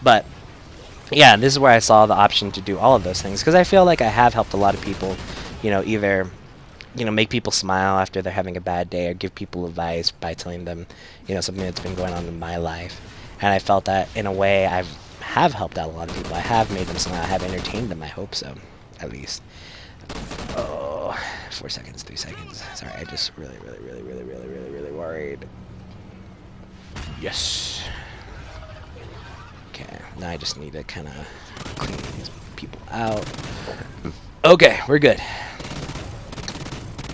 But yeah, this is where I saw the option to do all of those things, because I feel like I have helped a lot of people, either make people smile after they're having a bad day, or give people advice by telling them, something that's been going on in my life. And I felt that in a way have helped out a lot of people. I have made them smile. I have entertained them. I hope so, at least. Oh, 4 seconds, 3 seconds. Sorry, I just really worried. Yes. Okay, now I just need to kind of clean these people out. Okay, we're good.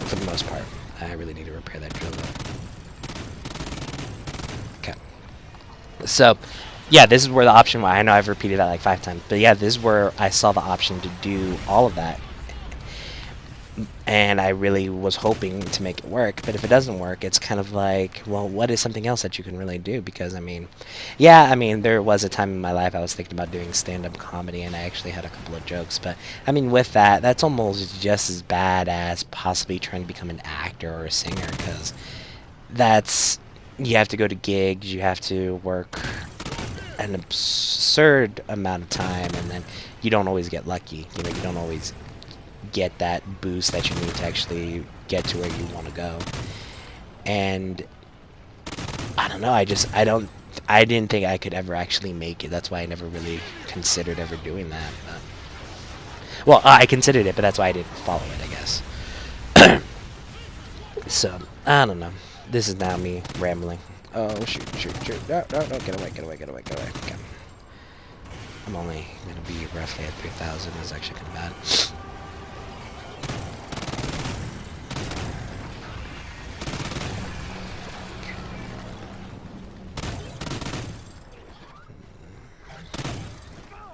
For the most part. I really need to repair that drill though. Okay. So, yeah, this is where the option, I know I've repeated that like 5 times, but yeah, this is where I saw the option to do all of that. And I really was hoping to make it work, but if it doesn't work, it's kind of like, well, what is something else that you can really do? Because, there was a time in my life I was thinking about doing stand-up comedy, and I actually had a couple of jokes, but, with that, that's almost just as bad as possibly trying to become an actor or a singer, because you have to go to gigs, you have to work an absurd amount of time, and then you don't always get lucky, you don't always get that boost that you need to actually get to where you want to go. And I don't know, I didn't think I could ever actually make it. That's why I never really considered ever doing that. Well, I considered it, but that's why I didn't follow it, I guess. So, I don't know. This is now me rambling. Oh, shoot. No, get away. Okay. I'm only going to be roughly at 3,000. It's actually kind of bad.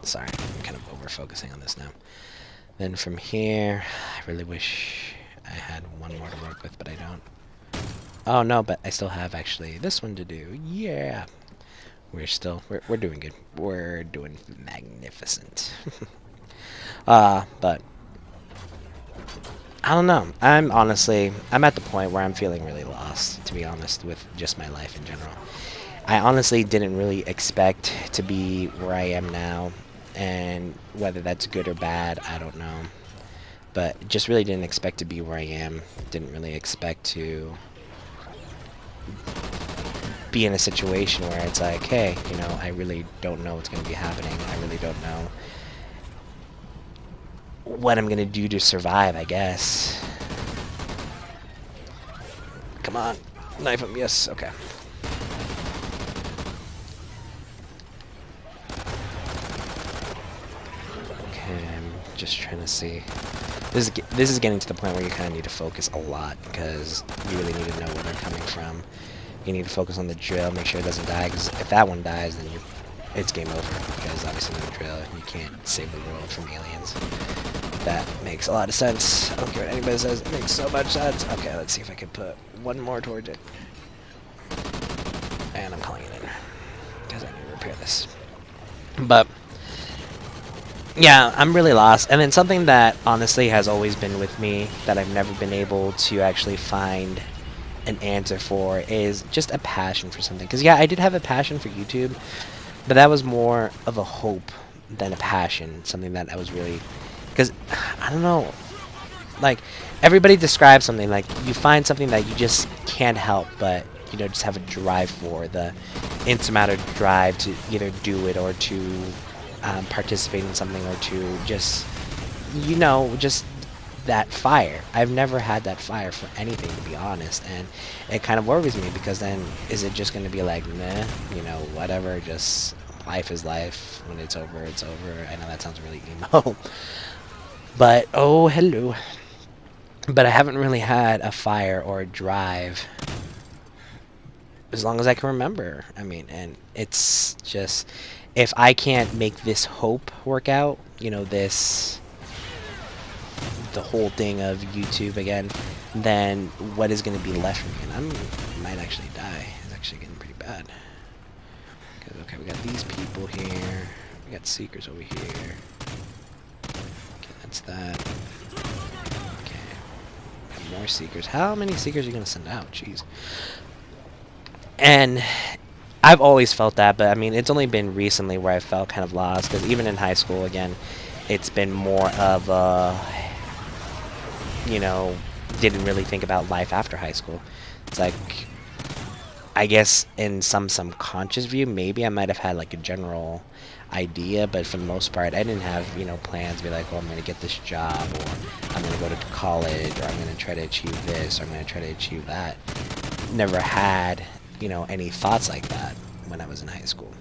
Sorry, I'm kind of over-focusing on this now. Then from here, I really wish I had one more to work with, but I don't. Oh, no, but I still have, actually, this one to do. Yeah. We're doing good. We're doing magnificent. But I don't know. I'm at the point where I'm feeling really lost, to be honest, with just my life in general. I honestly didn't really expect to be where I am now, and whether that's good or bad, I don't know. But just really didn't expect to be where I am. Didn't really expect to be in a situation where it's like, hey, I really don't know what's going to be happening. I really don't know what I'm going to do to survive, I guess. Come on. Knife him. Yes. Okay. I'm just trying to see. This is getting to the point where you kind of need to focus a lot, because you really need to know where they're coming from. You need to focus on the drill, make sure it doesn't die, because if that one dies, then it's game over, because obviously with the drill, you can't save the world from aliens. That makes a lot of sense. I don't care what anybody says, it makes so much sense. Okay, let's see if I can put one more towards it. And I'm calling it in, because I need to repair this. But yeah, I'm really lost. And then something that honestly has always been with me that I've never been able to actually find an answer for is just a passion for something. Because yeah, I did have a passion for YouTube, but that was more of a hope than a passion. Something that I was really, because I don't know, like everybody describes something like you find something that you just can't help but just have a drive for, the insurmountable drive to either do it or to participate in something, or to just just that fire. I've never had that fire for anything, to be honest, and it kind of worries me, because then is it just going to be like, meh, whatever, just life is life, when it's over, it's over. I know that sounds really emo, but oh, hello. But I haven't really had a fire or a drive as long as I can remember. And it's just, if I can't make this hope work out, the whole thing of YouTube again, then what is going to be left for me? And I might actually die. It's actually getting pretty bad. Okay, we got these people here. We got seekers over here. Okay, that's that. Okay. Got more seekers. How many seekers are you going to send out? Jeez. And I've always felt that, but I mean, it's only been recently where I felt kind of lost. Because even in high school, again, it's been more of a, you know, didn't really think about life after high school. It's like, I guess in some subconscious view, maybe I might have had like a general idea, but for the most part, I didn't have, plans to be like, oh, I'm going to get this job, or I'm going to go to college, or I'm going to try to achieve this, or I'm going to try to achieve that. Never had, any thoughts like that when I was in high school.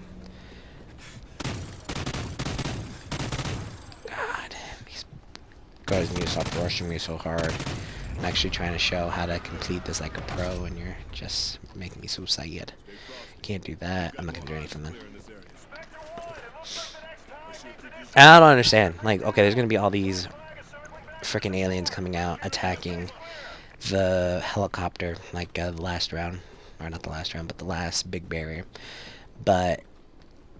God, these guys need to stop rushing me so hard. I'm actually trying to show how to complete this like a pro, and you're just making me so sad. Can't do that. I'm not gonna do anything then. And I don't understand. Like, okay, there's gonna be all these freaking aliens coming out, attacking the helicopter, like the last round. Or not the last round, but the last big barrier. But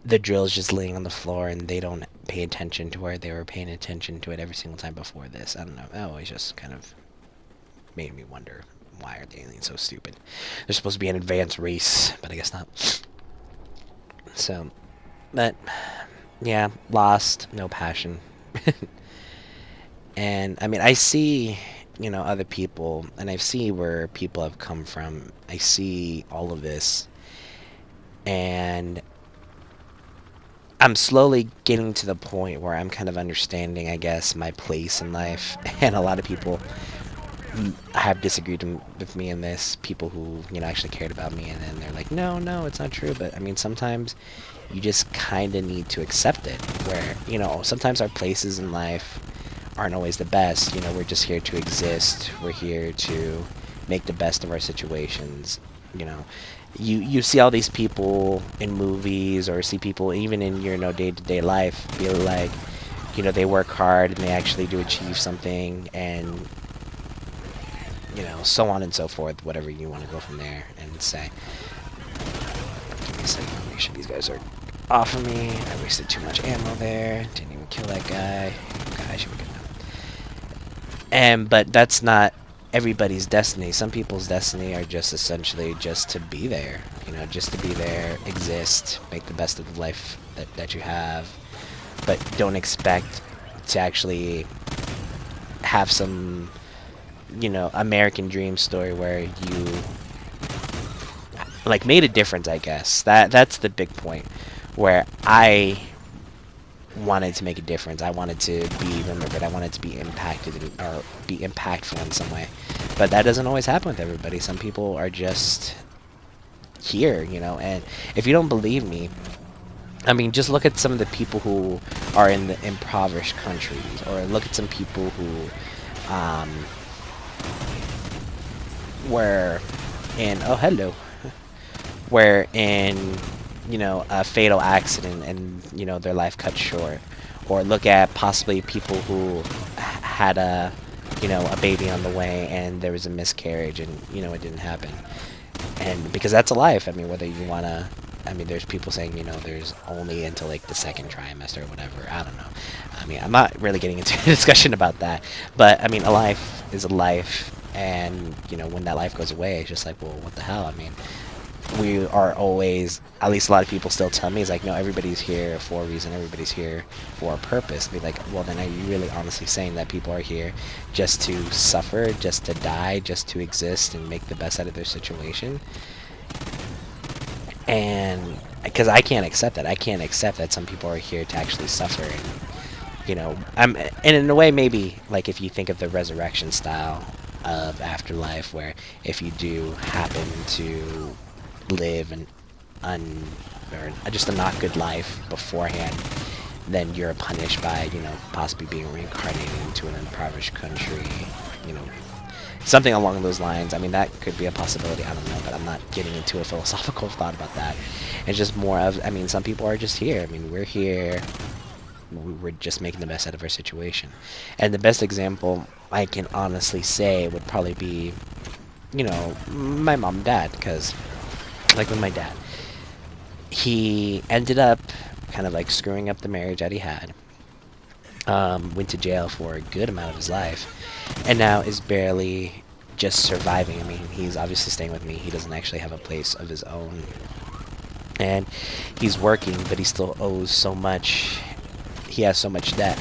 the drill's just laying on the floor, and they don't pay attention to where they were paying attention to it every single time before this. I don't know. That always just kind of made me wonder, why are the aliens so stupid? They're supposed to be an advanced race, but I guess not. So, but, yeah, lost, no passion. And, I mean, I see, other people, and I see where people have come from. I see all of this, and I'm slowly getting to the point where I'm kind of understanding, I guess, my place in life. And a lot of people have disagreed with me in this. People who, actually cared about me, and then they're like, no, it's not true. But, I mean, sometimes you just kind of need to accept it. Where, sometimes our places in life aren't always the best. We're just here to exist. We're here to make the best of our situations. You see all these people in movies, or see people even in your day-to-day life be like, they work hard and they actually do achieve something, and so on and so forth, whatever you want to go from there and say. Give me a second, make sure these guys are off of me. I wasted too much ammo there, didn't even kill that guy. Okay, I should be good now. But that's not everybody's destiny. Some people's destiny are just essentially just to be there, just to be there, exist, make the best of the life that you have, but don't expect to actually have some, American dream story where you like made a difference. I guess that's the big point, where I wanted to make a difference. I wanted to be remembered. I wanted to be impacted, or be impactful in some way. But that doesn't always happen with everybody. Some people are just here, and if you don't believe me, I mean, just look at some of the people who are in the impoverished countries, or look at some people who were in, oh, hello, were in, a fatal accident, and, their life cut short. Or look at possibly people who had a baby on the way, and there was a miscarriage, and, it didn't happen. And because that's a life. I mean, whether you want to, I mean, there's people saying, there's only until like the second trimester or whatever. I don't know. I mean, I'm not really getting into a discussion about that. But, I mean, a life is a life. And, when that life goes away, it's just like, well, what the hell? I mean, we are always, at least a lot of people still tell me, it's like, no, everybody's here for a reason, everybody's here for a purpose. Be like, well, then are you really honestly saying that people are here just to suffer, just to die, just to exist and make the best out of their situation? And because I can't accept that. I can't accept that some people are here to actually suffer. And, and in a way, maybe, like, if you think of the resurrection style of afterlife, where if you do happen to live or just a not good life beforehand, then you're punished by, possibly being reincarnated into an impoverished country, something along those lines. I mean, that could be a possibility. I don't know, but I'm not getting into a philosophical thought about that. It's just more of, I mean, some people are just here. I mean, we're here. We're just making the best out of our situation. And the best example I can honestly say would probably be, my mom and dad, because like with my dad, he ended up kind of like screwing up the marriage that he had, went to jail for a good amount of his life, and now is barely just surviving. I mean, he's obviously staying with me. He doesn't actually have a place of his own, and he's working, but he still owes so much. He has so much debt,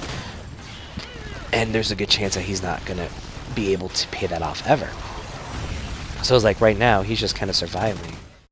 and there's a good chance that he's not gonna be able to pay that off ever. So it's like right now he's just kind of surviving.